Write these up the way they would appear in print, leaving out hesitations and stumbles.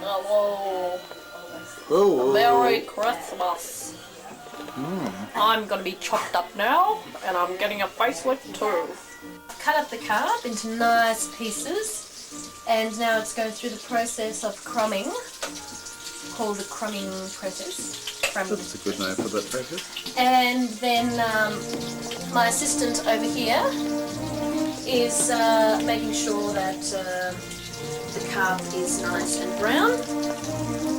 Oh, whoa. Oh, Merry Christmas. I'm gonna be chopped up now, and I'm getting a facelift too. I've cut up the carp into nice pieces, and now it's going through the process of crumbing, called the crumbing process. that's a good name for that process. And then my assistant over here is making sure that the carp is nice and brown.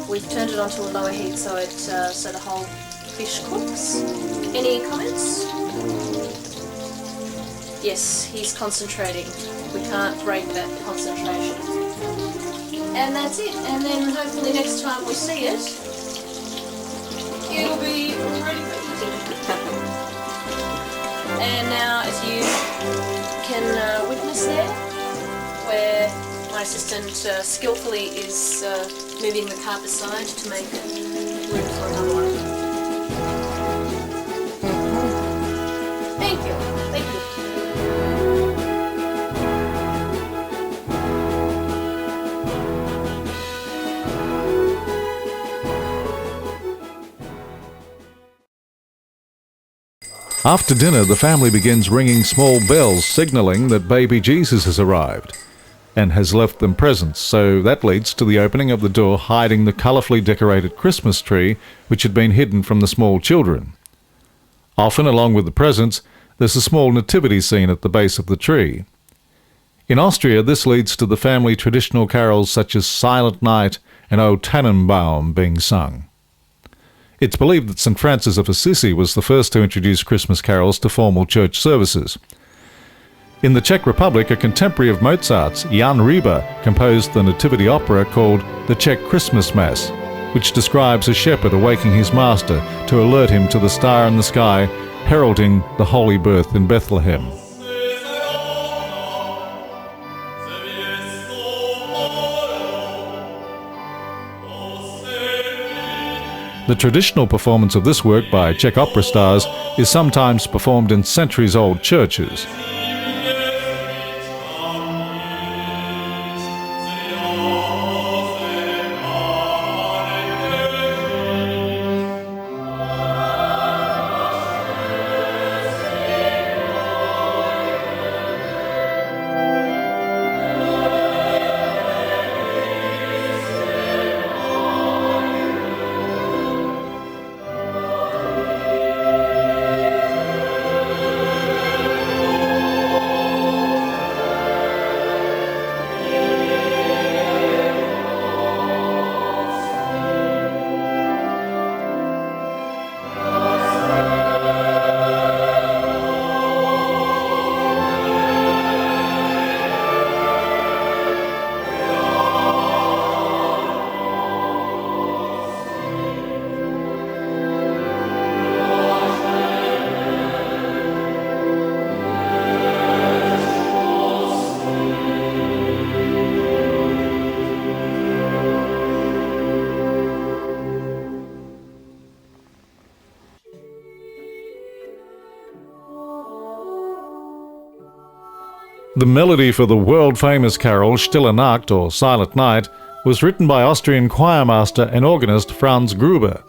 We've turned it onto a lower heat so the whole fish cooks. Any comments? Yes, he's concentrating. We can't break that concentration. And that's it. And then hopefully next time we see it, it'll be ready for eating. And now, as you can witness there, where my assistant skillfully is moving the carp aside to make room for another one. Thank you. Thank you. After dinner, the family begins ringing small bells signalling that baby Jesus has arrived and has left them presents, so that leads to the opening of the door hiding the colourfully decorated Christmas tree which had been hidden from the small children. Often, along with the presents, there's a small nativity scene at the base of the tree. In Austria, this leads to the family traditional carols such as Silent Night and O Tannenbaum being sung. It's believed that St. Francis of Assisi was the first to introduce Christmas carols to formal church services. In the Czech Republic, a contemporary of Mozart's, Jan Ryba, composed the nativity opera called The Czech Christmas Mass, which describes a shepherd awaking his master to alert him to the star in the sky, heralding the holy birth in Bethlehem. The traditional performance of this work by Czech opera stars is sometimes performed in centuries-old churches. The melody for the world-famous carol Stille Nacht, or Silent Night, was written by Austrian choirmaster and organist Franz Gruber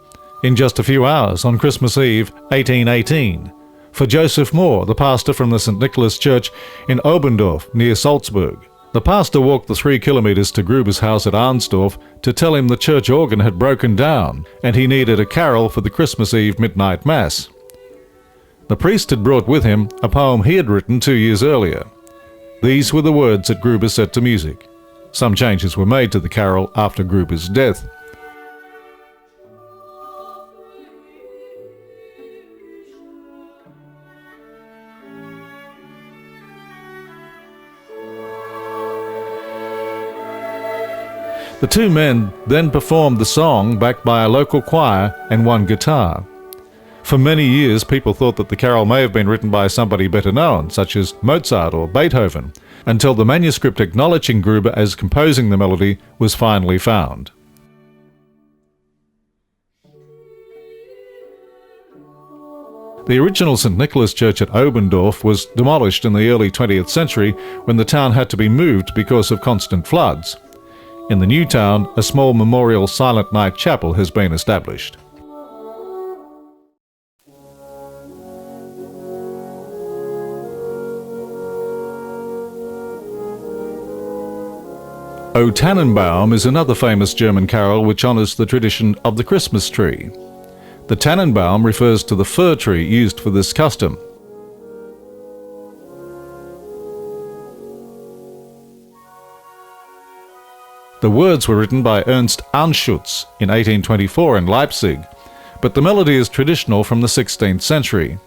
in just a few hours on Christmas Eve 1818 for Joseph Moore, the pastor from the St. Nicholas Church in Oberndorf near Salzburg. The pastor walked the 3 kilometres to Gruber's house at Arnsdorf to tell him the church organ had broken down and he needed a carol for the Christmas Eve midnight mass. The priest had brought with him a poem he had written 2 years earlier. These were the words that Gruber set to music. Some changes were made to the carol after Gruber's death. The two men then performed the song backed by a local choir and one guitar. For many years, people thought that the carol may have been written by somebody better known, such as Mozart or Beethoven, until the manuscript acknowledging Gruber as composing the melody was finally found. The original St. Nicholas Church at Oberndorf was demolished in the early 20th century when the town had to be moved because of constant floods. In the new town, a small memorial Silent Night chapel has been established. O Tannenbaum is another famous German carol which honours the tradition of the Christmas tree. The Tannenbaum refers to the fir tree used for this custom. The words were written by Ernst Anschutz in 1824 in Leipzig, but the melody is traditional from the 16th century.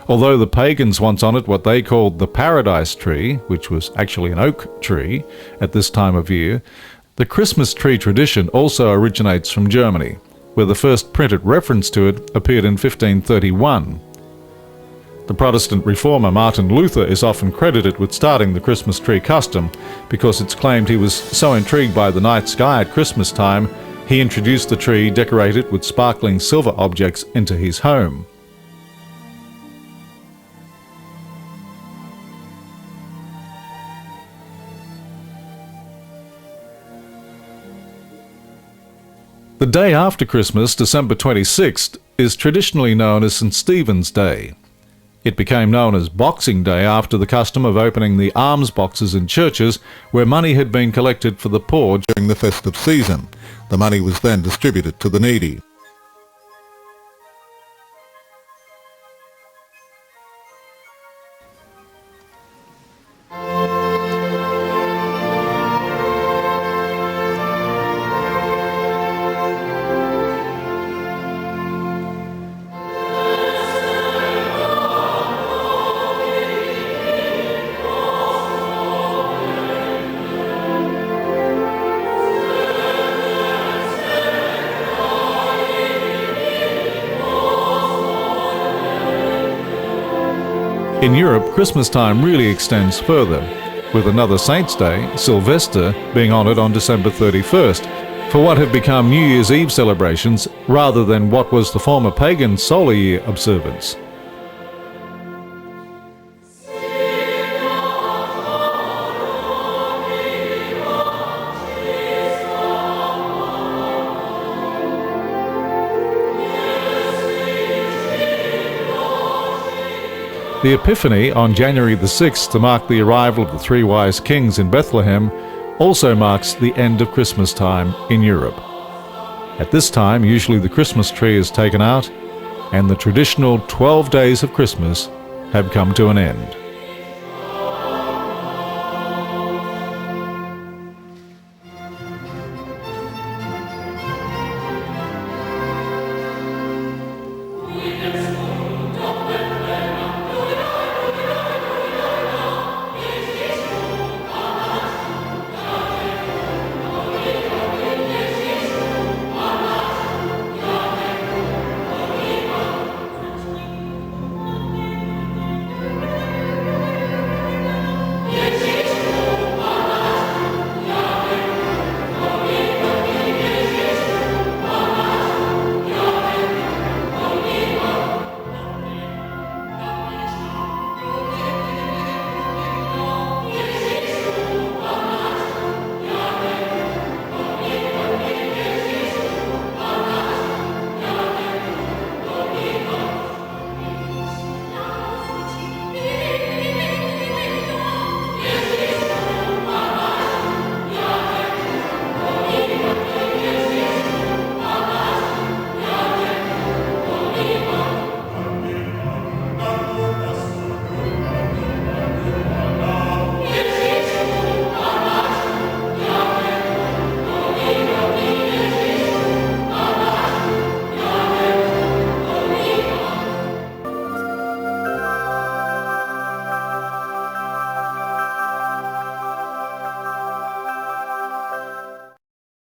Although the pagans once honoured what they called the paradise tree, which was actually an oak tree, at this time of year, the Christmas tree tradition also originates from Germany, where the first printed reference to it appeared in 1531. The Protestant reformer Martin Luther is often credited with starting the Christmas tree custom because it's claimed he was so intrigued by the night sky at Christmas time, he introduced the tree decorated with sparkling silver objects into his home. The day after Christmas, December 26th, is traditionally known as St. Stephen's Day. It became known as Boxing Day after the custom of opening the alms boxes in churches where money had been collected for the poor during the festive season. The money was then distributed to the needy. In Europe, Christmas time really extends further, with another Saint's Day, Sylvester, being honoured on December 31st, for what have become New Year's Eve celebrations rather than what was the former pagan solar year observance. The Epiphany on January the 6th to mark the arrival of the three wise kings in Bethlehem also marks the end of Christmas time in Europe. At this time, usually the Christmas tree is taken out and the traditional 12 days of Christmas have come to an end.